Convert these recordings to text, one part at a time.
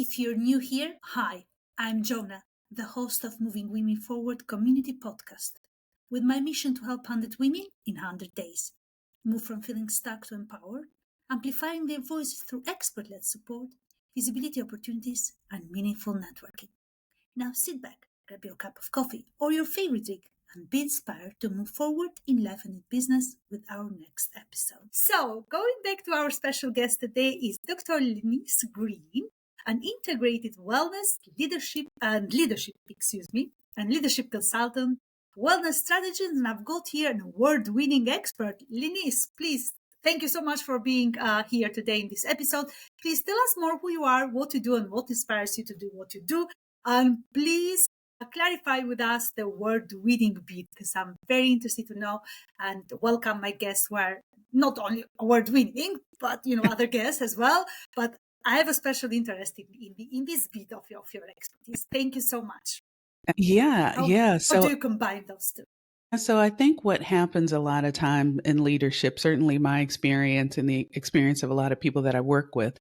If you're new here, hi, I'm Jonah, the host of Moving Women Forward community podcast, with my mission to help 100 women in 100 days move from feeling stuck to empowered, amplifying their voices through expert led support, visibility opportunities, and meaningful networking. Now sit back, grab your cup of coffee or your favorite drink, and be inspired to move forward in life and in business with our next episode. So, going back to our special guest today is Dr. Lynise Green, an integrated wellness, leadership consultant, wellness strategist, and I've got here an award-winning expert. Lynise, please, thank you so much for being here today in this episode. Please tell us more who you are, what you do, and what inspires you to do what you do. And please clarify with us the award-winning bit, because I'm very interested to know, and welcome my guests who are not only award-winning, but other guests as well. But I have a special interest in this bit of your expertise. Thank you so much. Yeah. How do you combine those two? So I think what happens a lot of time in leadership, certainly my experience and the experience of a lot of people that I work with,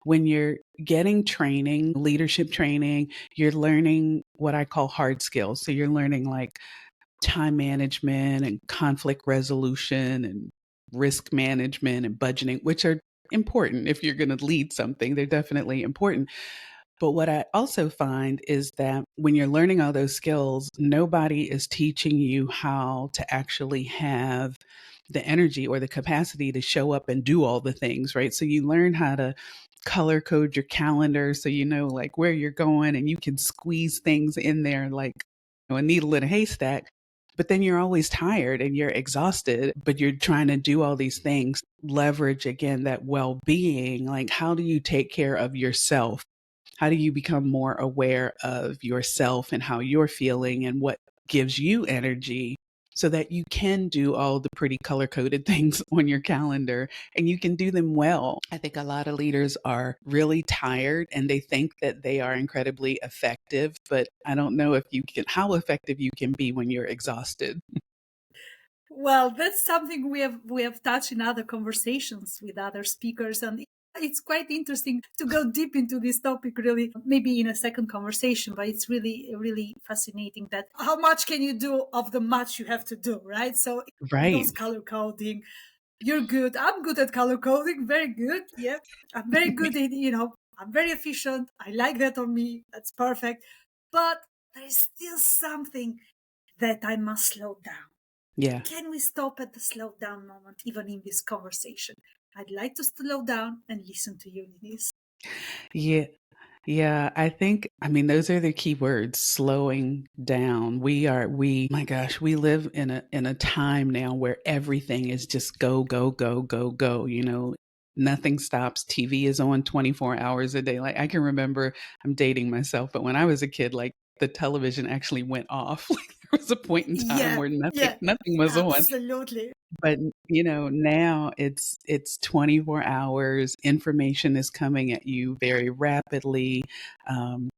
when you're getting training, leadership training, you're learning what I call hard skills. So you're learning like time management and conflict resolution and risk management and budgeting, which are important if you're going to lead something. They're definitely important. But what I also find is that when you're learning all those skills, nobody is teaching you how to actually have the energy or the capacity to show up and do all the things, right? So you learn how to color code your calendar so you know like where you're going and you can squeeze things in there like a needle in a haystack. But then you're always tired and you're exhausted, but you're trying to do all these things, leverage again that well being. Like, how do you take care of yourself? How do you become more aware of yourself and how you're feeling and what gives you energy so that you can do all the pretty color coded things on your calendar and you can do them well? I think a lot of leaders are really tired and they think that they are incredibly effective, but I don't know if you can, how effective you can be when you're exhausted. Well, that's something we have touched in other conversations with other speakers, and it's quite interesting to go deep into this topic, really, maybe in a second conversation, but it's really, really fascinating that how much can you do of the much you have to do, right? So Right. those color coding, you're good. I'm good at color coding. Very good. Yeah. I'm very good in, I'm very efficient. I like that on me. That's perfect. But there's still something that I must slow down. Yeah. Can we stop at the slow down moment, even in this conversation? I'd like to slow down and listen to you, Lynise. Yeah. Yeah, I think, those are the key words, slowing down. My gosh, we live in a time now where everything is just go, go, go, go, go, nothing stops. TV is on 24 hours a day. Like I can remember, I'm dating myself, but when I was a kid, like the television actually went off. Like there was a point in time where nothing was on. Absolutely. But now it's 24 hours. Information is coming at you very rapidly.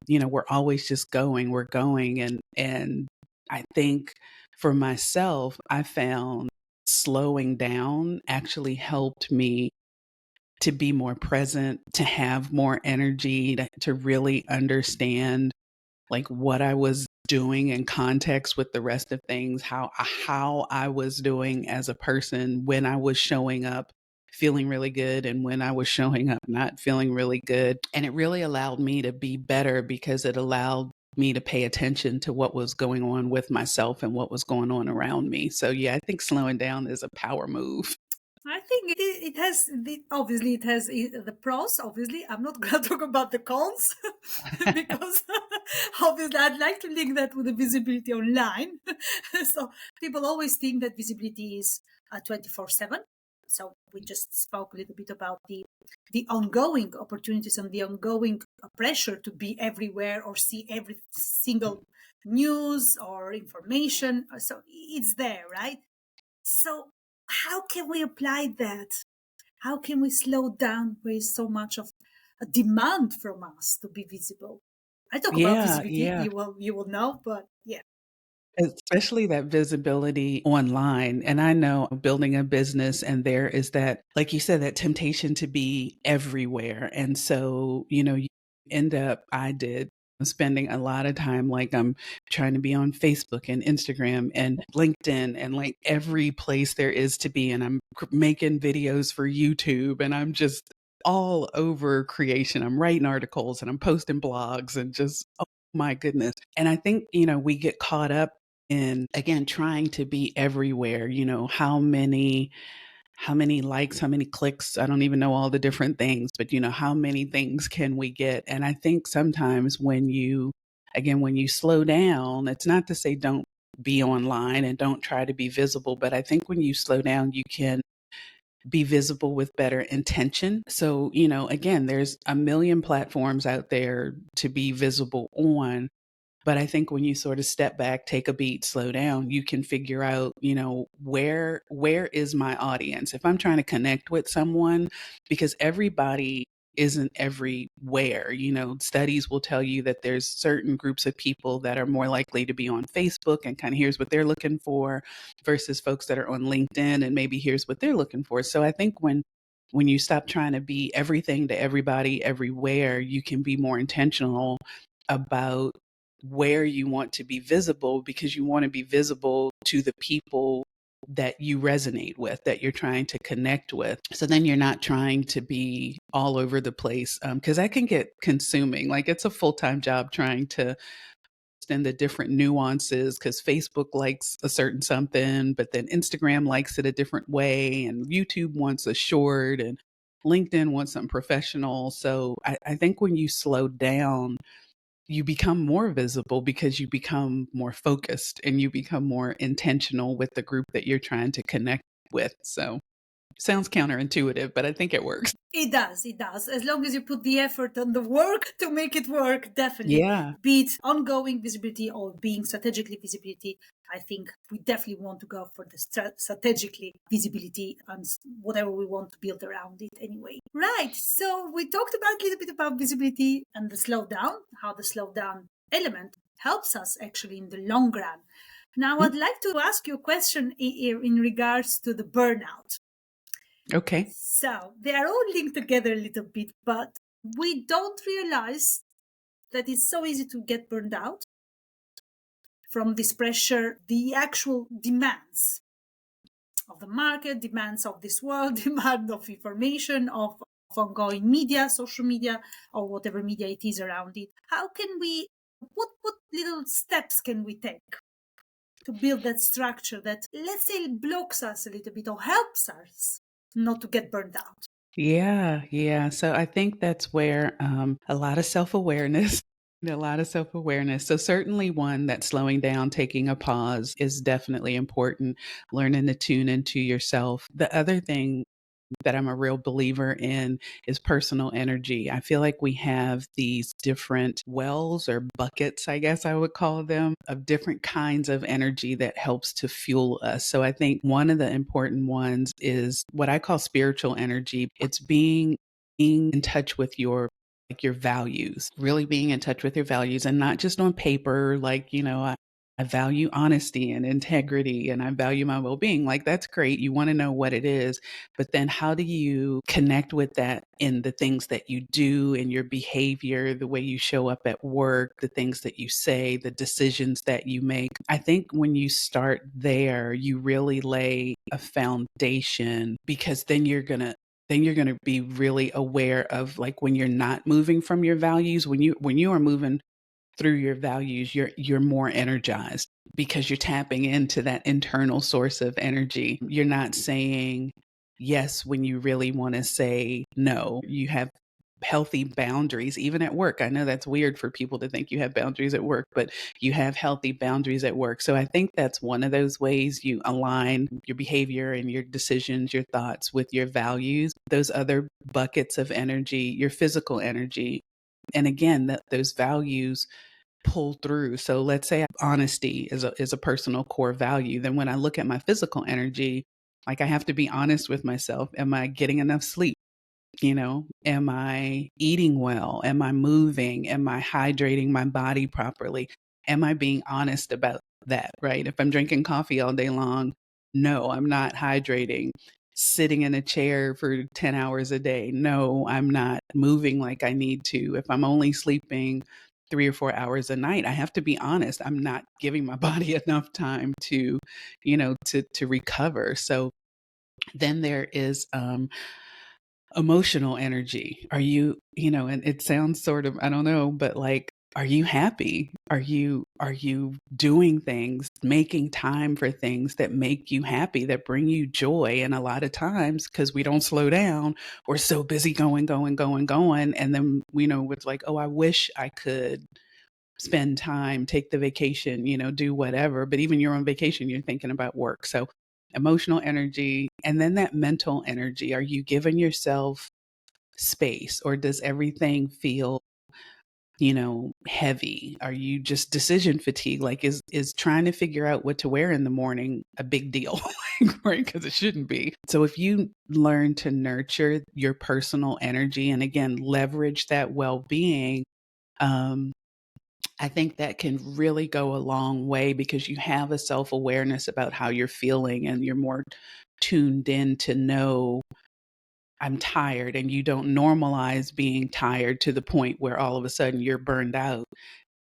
We're always just going. We're going, and I think for myself, I found slowing down actually helped me to be more present, to have more energy, to really understand like what I was doing in context with the rest of things, how I was doing as a person when I was showing up feeling really good and when I was showing up not feeling really good. And it really allowed me to be better because it allowed me to pay attention to what was going on with myself and what was going on around me. So yeah, I think slowing down is a power move. I think it has the pros. Obviously, I'm not going to talk about the cons because obviously I'd like to link that with the visibility online. So people always think that visibility is 24/7. So we just spoke a little bit about the ongoing opportunities and the ongoing pressure to be everywhere or see every single news or information. So it's there, right? So how can we apply that? How can we slow down with so much of a demand from us to be visible? I talk about visibility, Yeah. you will know, but yeah. Especially that visibility online. And I know building a business, and there is that, like you said, that temptation to be everywhere. And so, you I did spending a lot of time, like I'm trying to be on Facebook and Instagram and LinkedIn and like every place there is to be. And I'm making videos for YouTube and I'm just all over creation. I'm writing articles and I'm posting blogs and just, oh my goodness. And I think, we get caught up in, again, trying to be everywhere. How many likes, how many clicks, I don't even know all the different things, but how many things can we get? And I think sometimes when you slow down, it's not to say don't be online and don't try to be visible, but I think when you slow down, you can be visible with better intention. So, again, there's a million platforms out there to be visible on. But I think when you sort of step back, take a beat, slow down, you can figure out, where is my audience? If I'm trying to connect with someone, because everybody isn't everywhere. Studies will tell you that there's certain groups of people that are more likely to be on Facebook and kind of here's what they're looking for versus folks that are on LinkedIn and maybe here's what they're looking for. So I think when you stop trying to be everything to everybody everywhere, you can be more intentional about where you want to be visible because you want to be visible to the people that you resonate with, that you're trying to connect with. So then you're not trying to be all over the place because that can get consuming. Like it's a full-time job trying to understand the different nuances because Facebook likes a certain something, but then Instagram likes it a different way, and YouTube wants a short, and LinkedIn wants something professional. So I think when you slow down, you become more visible because you become more focused and you become more intentional with the group that you're trying to connect with. So sounds counterintuitive, but I think it works. It does, it does. As long as you put the effort and the work to make it work, definitely. Yeah. Be it ongoing visibility or being strategically visibility, I think we definitely want to go for the strategically visibility and whatever we want to build around it anyway. Right. So we talked about a little bit about visibility and the slowdown, how the slowdown element helps us actually in the long run. Now, I'd like to ask you a question in regards to the burnout. Okay. So they are all linked together a little bit, but we don't realize that it's so easy to get burned out from this pressure, the actual demands of the market, demands of this world, demand of information, of ongoing media, social media, or whatever media it is around it. How can we, what little steps can we take to build that structure that, let's say, blocks us a little bit or helps us not to get burned out? Yeah. Yeah. So I think that's where a lot of self awareness. A lot of self awareness. So, certainly, one that slowing down, taking a pause is definitely important, learning to tune into yourself. The other thing that I'm a real believer in is personal energy. I feel like we have these different wells or buckets, I guess I would call them, of different kinds of energy that helps to fuel us. So I think one of the important ones is what I call spiritual energy. It's being in touch with your values, really being in touch with your values and not just on paper, like, I value honesty and integrity and I value my well being. Like, that's great. You want to know what it is. But then how do you connect with that in the things that you do, in your behavior, the way you show up at work, the things that you say, the decisions that you make? I think when you start there, you really lay a foundation because then you're going to be really aware of like when you're not moving from your values, when you are moving through your values, you're more energized because you're tapping into that internal source of energy. You're not saying yes when you really want to say no. You have healthy boundaries, even at work. I know that's weird for people to think you have boundaries at work, but you have healthy boundaries at work. So I think that's one of those ways you align your behavior and your decisions, your thoughts with your values. Those other buckets of energy, your physical energy. And again, those values pull through. So let's say honesty is a personal core value. Then when I look at my physical energy, like I have to be honest with myself. Am I getting enough sleep? Am I eating well? Am I moving? Am I hydrating my body properly? Am I being honest about that, right? If I'm drinking coffee all day long, no, I'm not hydrating. sitting in a chair for 10 hours a day. No, I'm not moving like I need to. If I'm only sleeping 3 or 4 hours a night, I have to be honest, I'm not giving my body enough time to, to recover. So then there is emotional energy. Are you, and it sounds sort of, I don't know, but like, are you happy? Are you doing things, making time for things that make you happy, that bring you joy? And a lot of times, because we don't slow down, we're so busy going, going, going, going. And then, it's like, oh, I wish I could spend time, take the vacation, do whatever. But even you're on vacation, you're thinking about work. So emotional energy, and then that mental energy. Are you giving yourself space, or does everything feel, heavy? Are you just decision fatigue? Like, is trying to figure out what to wear in the morning a big deal? Right? Because it shouldn't be. So if you learn to nurture your personal energy and again leverage that well-being, um, I think that can really go a long way because you have a self awareness about how you're feeling and you're more tuned in to know I'm tired, and you don't normalize being tired to the point where all of a sudden you're burned out,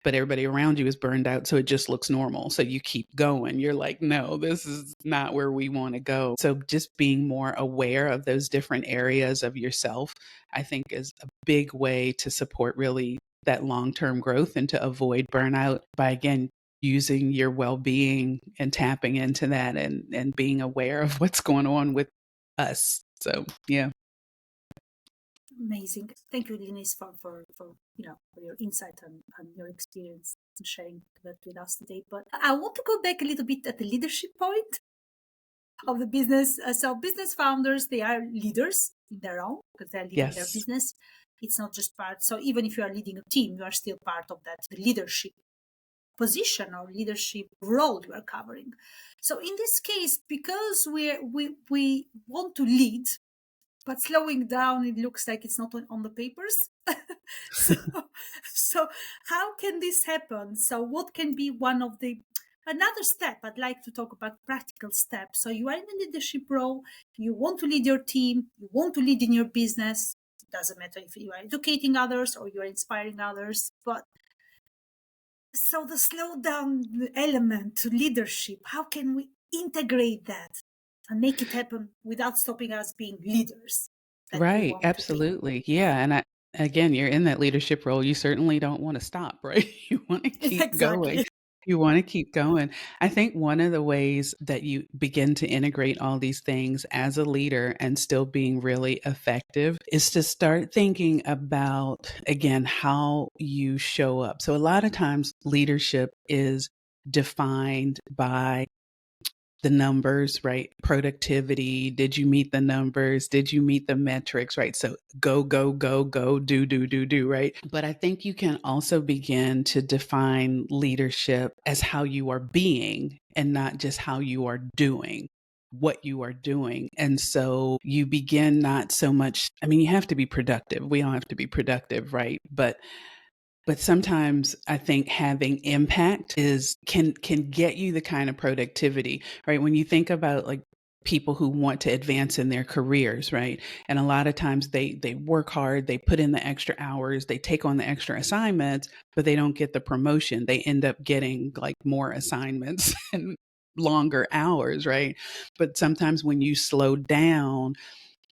but everybody around you is burned out. So it just looks normal. So you keep going. You're like, no, this is not where we want to go. So just being more aware of those different areas of yourself, I think is a big way to support really that long-term growth and to avoid burnout by, again, using your well-being and tapping into that and being aware of what's going on with us. So, yeah. Amazing. Thank you, Lynise, for your insight and your experience and sharing that with us today. But I want to go back a little bit at the leadership point of the business. So business founders, they are leaders in their own because they're leading their Yes. business. It's not just part. So even if you are leading a team, you are still part of that leadership position or leadership role you are covering. So in this case, because we want to lead, but slowing down, it looks like it's not on the papers. so, so how can this happen? So what can be one of the another step? I'd like to talk about practical steps. So you are in a leadership role, you want to lead your team, you want to lead in your business. It doesn't matter if you are educating others or you are inspiring others, but so the slow down element to leadership, how can we integrate that and make it happen without stopping us being leaders that we Right, want to be? absolutely. Yeah, and again, you're in that leadership role. You certainly don't want to stop, right? You want to keep going. Exactly. You want to keep going. I think one of the ways that you begin to integrate all these things as a leader and still being really effective is to start thinking about, again, how you show up. So a lot of times leadership is defined by the numbers, right? Productivity. Did you meet the numbers? Did you meet the metrics, right? So go, go, go, go, do, do, do, do, right? But I think you can also begin to define leadership as how you are being and not just how you are doing what you are doing. And so you begin not so much, I mean, you have to be productive. We all have to be productive, right? But sometimes I think having impact is can get you the kind of productivity, right? When you think about like people who want to advance in their careers, right? And a lot of times they work hard, they put in the extra hours, they take on the extra assignments, but they don't get the promotion. They end up getting like more assignments and longer hours, right? But sometimes when you slow down,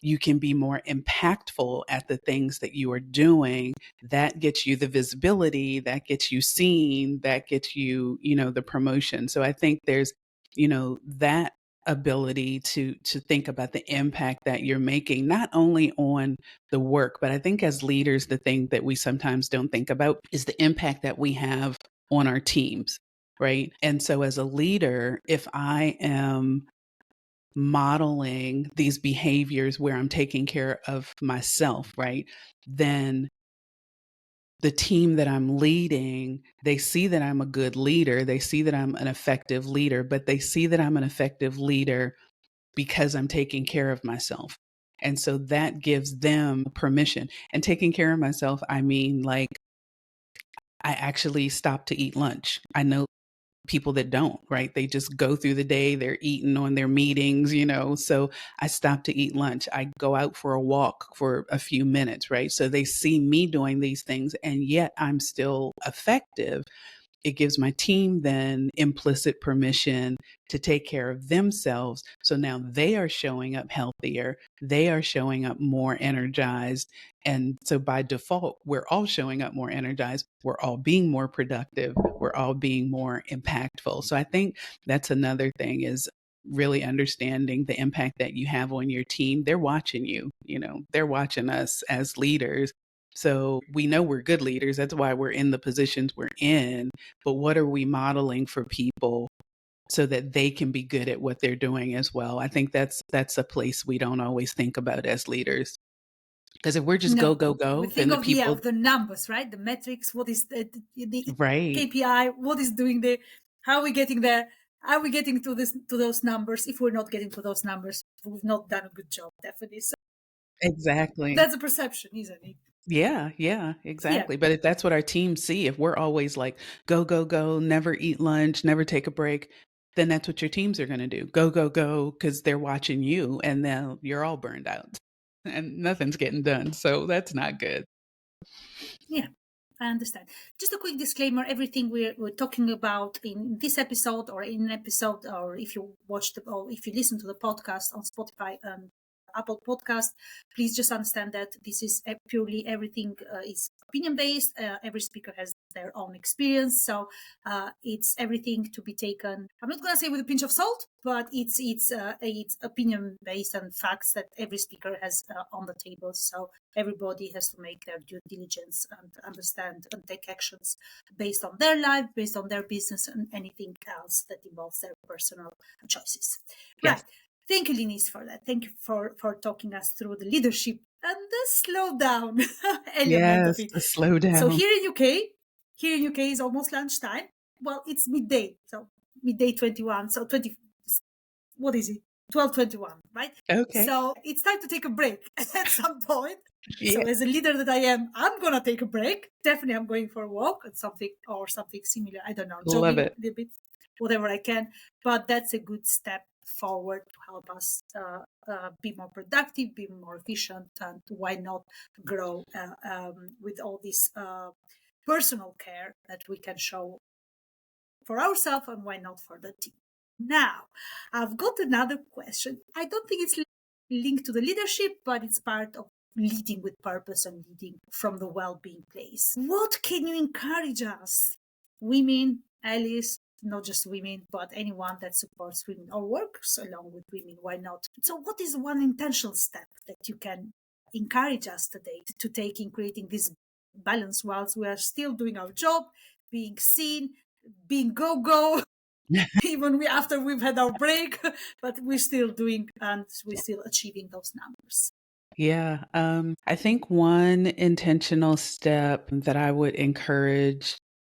you can be more impactful at the things that you are doing. That gets you the visibility, that gets you seen, that gets you, the promotion. So I think there's, that ability to think about the impact that you're making, not only on the work, but I think as leaders, the thing that we sometimes don't think about is the impact that we have on our teams. Right. And so as a leader, if I am modeling these behaviors where I'm taking care of myself, right? Then the team that I'm leading, they see that I'm a good leader. They see that I'm an effective leader, but they see that I'm an effective leader because I'm taking care of myself. And so that gives them permission. And taking care of myself, I mean, like, I actually stop to eat lunch. I know people that don't, right? They just go through the day, they're eating on their meetings, So I stop to eat lunch. I go out for a walk for a few minutes, right? So they see me doing these things, and yet I'm still effective. It gives my team then implicit permission to take care of themselves. So now they are showing up healthier, they are showing up more energized. And so by default, we're all showing up more energized, we're all being more productive, we're all being more impactful. So I think that's another thing, is really understanding the impact that you have on your team. They're watching you, they're watching us as leaders. So we know we're good leaders. That's why we're in the positions we're in. But what are we modeling for people so that they can be good at what they're doing as well? I think that's a place we don't always think about as leaders. Because if we're just go, No, go, we go, then think the of the people, the numbers, right? The metrics. What is the right. KPI? What is doing the? How are we getting there? Are we getting to those numbers? If we're not getting to those numbers, we've not done a good job, definitely. So Exactly. that's a perception, isn't it? Yeah, yeah, Yeah, exactly. But if that's what our teams see, if we're always like, go, go, go, never eat lunch, never take a break, then that's what your teams are going to do. Go, go, go, because they're watching you, and then you're all burned out and nothing's getting done. So that's not good. yeah. I understand. Just a quick disclaimer: everything we're talking about in this episode, or in an episode, or if you or if you listen to the podcast on Spotify and Apple Podcast, please just understand that this is purely everything is opinion based. Every speaker has their own experience, so it's everything to be taken. I'm not going to say with a pinch of salt, but it's opinion based and facts that every speaker has on the table. So everybody has to make their due diligence and understand and take actions based on their life, based on their business, and anything else that involves their personal choices. Yes. Right. Thank you, Lynise, for that. Thank you for talking us through the leadership and the slow down element of Yes, it. to slow So down. here in UK is almost lunchtime. Well, it's midday, so midday 21. So 20, what is it? 12:21, right? Okay. So it's time to take a break at some point. So Yeah. as a leader that I am, I'm gonna take a break. Definitely, I'm going for a walk and something similar. I don't know, Love jogging it. a little bit, whatever I can. But that's a good step forward to help us be more productive, be more efficient, and why not grow with all this personal care that we can show for ourselves, and why not for the team. Now, I've got another question. I don't think it's linked to the leadership, but it's part of leading with purpose and leading from the well-being place. What can you encourage us, women, allies, not just women, but anyone that supports women or works along with women? Why not? So, what is one intentional step that you can encourage us today to take in creating this balance whilst we are still doing our job, being seen, being go even after we've had our break, but we're still doing and we're still achieving those numbers. Yeah. I think one intentional step that I would encourage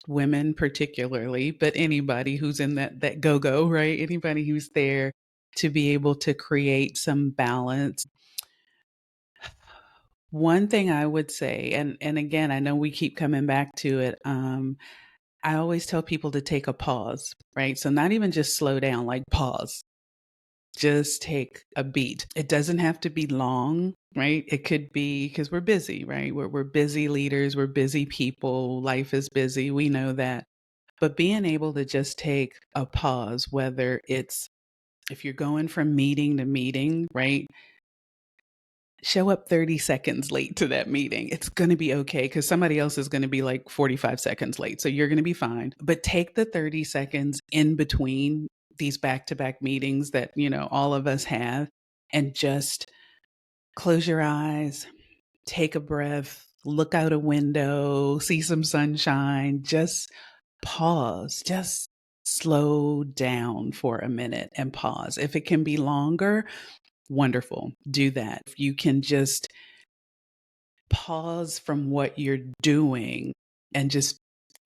women particularly, but anybody who's in that go-go, right? Anybody who's there to be able to create some balance. One thing I would say, and again, I know we keep coming back to it. I always tell people to take a pause, right? So not even just slow down, like pause. Just take a beat. It doesn't have to be long, right? It could be because we're busy, right? We're busy leaders, we're busy people, life is busy, we know that. But being able to just take a pause, whether it's if you're going from meeting to meeting, right? Show up 30 seconds late to that meeting. It's going to be okay because somebody else is going to be like 45 seconds late. So you're going to be fine. But take the 30 seconds in between these back to back meetings that, all of us have, and just close your eyes, take a breath, look out a window, see some sunshine, just pause, just slow down for a minute and pause. If it can be longer, wonderful. Do that. If you can just pause from what you're doing and just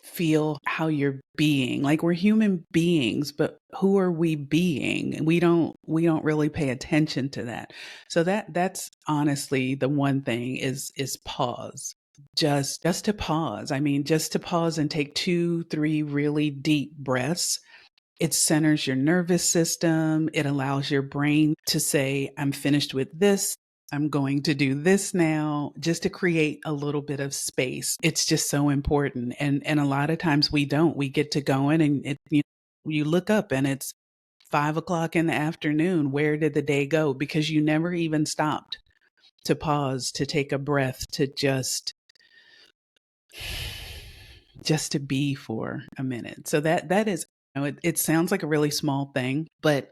feel how you're being. Like, we're human beings, but who are we being? We don't really pay attention to that. So that's honestly the one thing is pause. Just to pause. I mean, just to pause and take 2 3 really deep breaths It centers your nervous system. It allows your brain to say, I'm finished with this. I'm going to do this now, just to create a little bit of space. It's just so important. And a lot of times we don't. We get to going and you look up and it's 5 o'clock in the afternoon. Where did the day go? Because you never even stopped to pause, to take a breath, to just to be for a minute. So that is, it sounds like a really small thing, but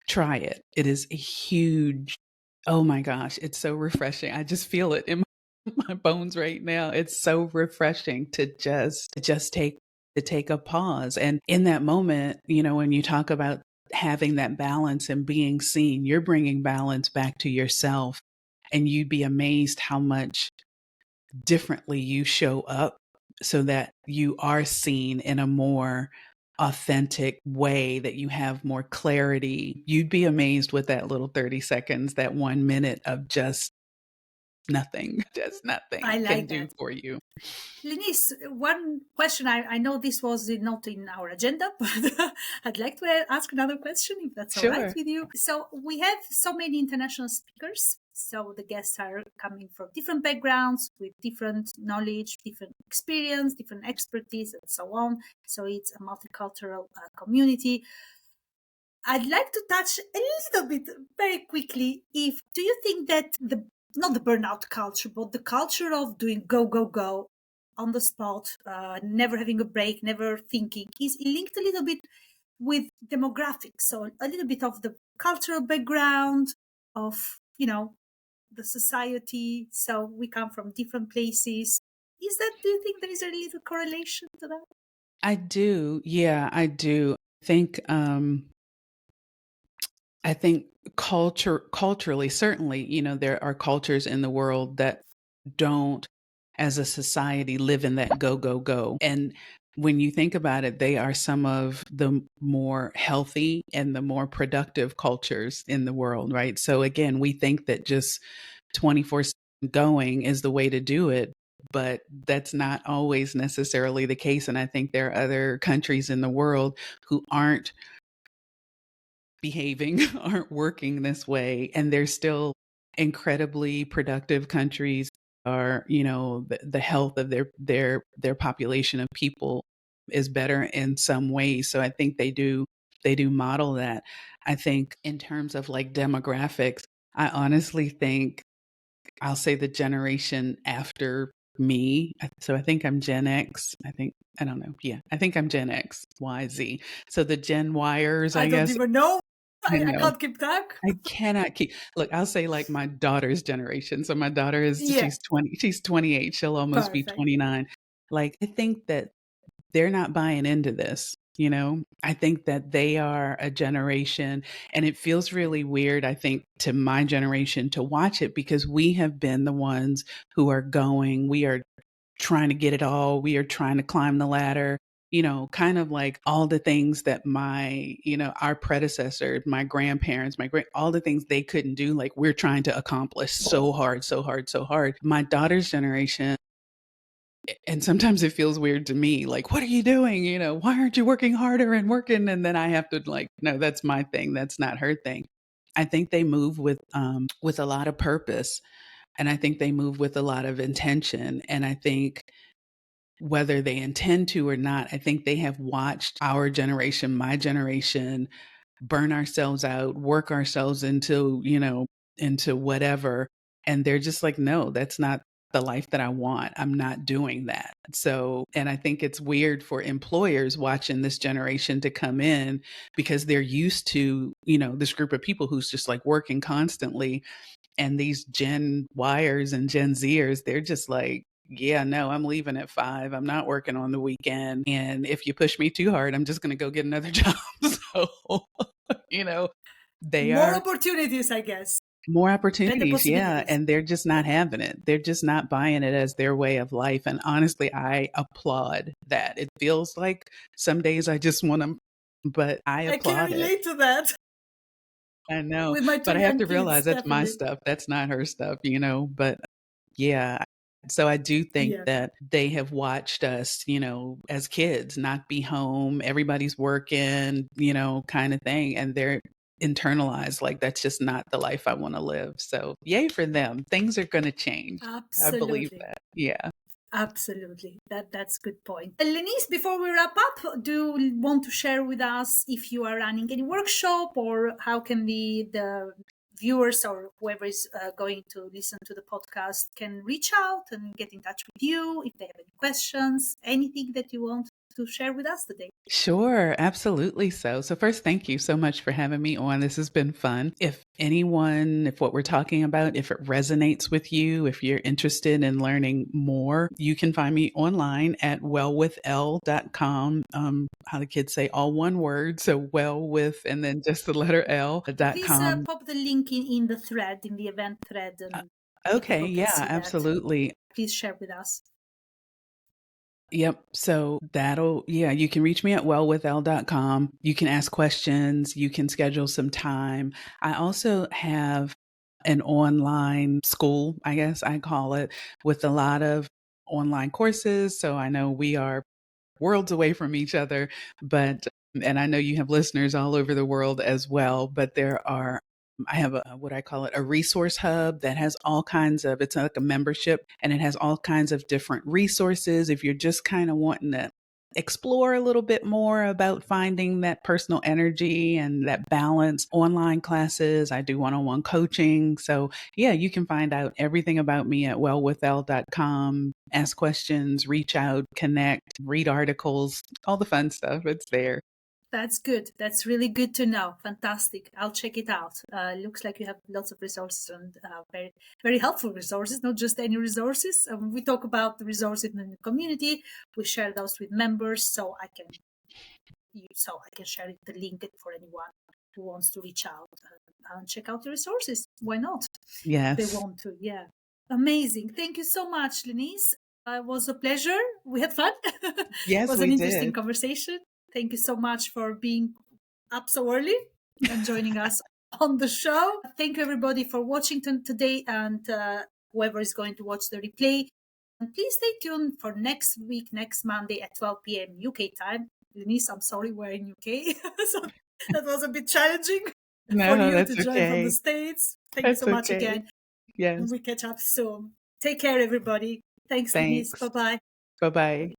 try it. It is a huge, oh my gosh, it's so refreshing. I just feel it in my bones right now. It's so refreshing to just take a pause. And in that moment, when you talk about having that balance and being seen, you're bringing balance back to yourself, and you'd be amazed how much differently you show up so that you are seen in a more authentic way, that you have more clarity. You'd be amazed what that little 30 seconds, that 1 minute of just nothing, just I nothing can like do that. for you. Lynise, one question. I know this was not in our agenda, but I'd like to ask another question if that's all right Sure. with you. So, we have so many international speakers. So, the guests are coming from different backgrounds with different knowledge, different experience, different expertise, and so on. So, it's a multicultural community. I'd like to touch a little bit very quickly. If do you think that the not the burnout culture, but the culture of doing go go go on the spot, never having a break, never thinking, is linked a little bit with demographics? So a little bit of the cultural background of the society. So we come from different places. Is that? Do you think there is a little correlation to that? I do. Yeah, I do. Think I think culturally, certainly, there are cultures in the world that don't, as a society, live in that go, go, go. And when you think about it, they are some of the more healthy and the more productive cultures in the world, right? So again, we think that just 24/7 going is the way to do it, but that's not always necessarily the case. And I think there are other countries in the world who aren't behaving, aren't working this way, and they're still incredibly productive countries. Are the health of their population of people is better in some ways. So I think they do model that. I think in terms of like demographics, I honestly think I'll say the generation after me. So I think I'm Gen X. I don't know. Yeah, I think I'm Gen X, Y, Z. So the Gen Yers, I I don't guess. even know. I I know. can't keep track. I cannot keep, look, I'll say like my daughter's generation. So my daughter Yeah, she's 28. She'll almost be perfect. 29. Like, I think that they're not buying into this. I think that they are a generation, and it feels really weird, I think, to my generation to watch it, because we have been the ones who are going, we are trying to get it all. We are trying to climb the ladder, kind of like all the things that our predecessor, my grandparents, all the things they couldn't do, like we're trying to accomplish so hard, so hard, so hard. My daughter's generation, and sometimes it feels weird to me, like, what are you doing? Why aren't you working harder and working? And then I have to, like, no, that's my thing. That's not her thing. I think they move with a lot of purpose, and I think they move with a lot of intention. And I think whether they intend to or not, I think they have watched our generation, my generation, burn ourselves out, work ourselves into whatever. And they're just like, no, that's not the life that I want. I'm not doing that. So, and I think it's weird for employers watching this generation to come in, because they're used to, this group of people who's just like working constantly. And these Gen Yers and Gen Zers, they're just like, yeah, no, I'm leaving at 5. I'm not working on the weekend. And if you push me too hard, I'm just going to go get another job. So, you know, they More are opportunities, I guess. more Better opportunities. Yeah. possibilities. And they're just not having it. They're just not buying it as their way of life. And honestly, I applaud that. It feels like some days I just want to, but I I can applaud it. relate to that I know. with my two But I have young to realize kids, that's my definitely. stuff. That's not her stuff. But yeah. So I do think Yeah, that they have watched us, as kids, not be home, everybody's working, kind of thing. And they're internalized, like, that's just not the life I want to live. So yay for them. Things are going to change. I believe absolutely. that. Yeah. Absolutely. That's good point. Lynise, before we wrap up, do you want to share with us if you are running any workshop, or how can the viewers or whoever is going to listen to the podcast can reach out and get in touch with you if they have any questions, anything that you want to share with us today? Sure, absolutely so. First, thank you so much for having me on. This has been fun. If what we're talking about, if it resonates with you, if you're interested in learning more, you can find me online at wellwithL.com. How the kids say, all one word. So well with, and then just the letter Please L.com. pop the link in the thread, in the event thread, Uh, and Okay. people can Yeah, see that. absolutely. Please share with us. Yep. So yeah, you can reach me at wellwithl.com. You can ask questions. You can schedule some time. I also have an online school, I guess I call it, with a lot of online courses. So I know we are worlds away from each other, but and I know you have listeners all over the world as well, but I have what I call it, a resource hub that has all kinds of, it's like a membership, and it has all kinds of different resources. If you're just kind of wanting to explore a little bit more about finding that personal energy and that balance, online classes, I do one-on-one coaching. So yeah, you can find out everything about me at wellwithl.com. Ask questions, reach out, connect, read articles, all the fun stuff. It's there. That's good. That's really good to know. Fantastic. I'll check it out. Looks like you have lots of resources and very, very helpful resources, not just any resources. We talk about the resources in the community. We share those with members, so I can share the link for anyone who wants to reach out and check out the resources. Why not? If they Yes. want to. Yeah. Amazing. Thank you so much, Lynise. It was a pleasure. We had fun. It Yes, was an we interesting did. conversation. Thank you so much for being up so early and joining us on the show. Thank you, everybody, for watching today, and whoever is going to watch the replay. And please stay tuned for next week, next Monday at 12 p.m. UK time. Denise, I'm sorry, we're in UK. So that was a bit challenging for No, you to that's join from the okay. States. Thank you so That's much okay. again. And Yes. we catch up soon. Take care, everybody. Thanks, Denise. Thanks. Bye bye. Bye-bye.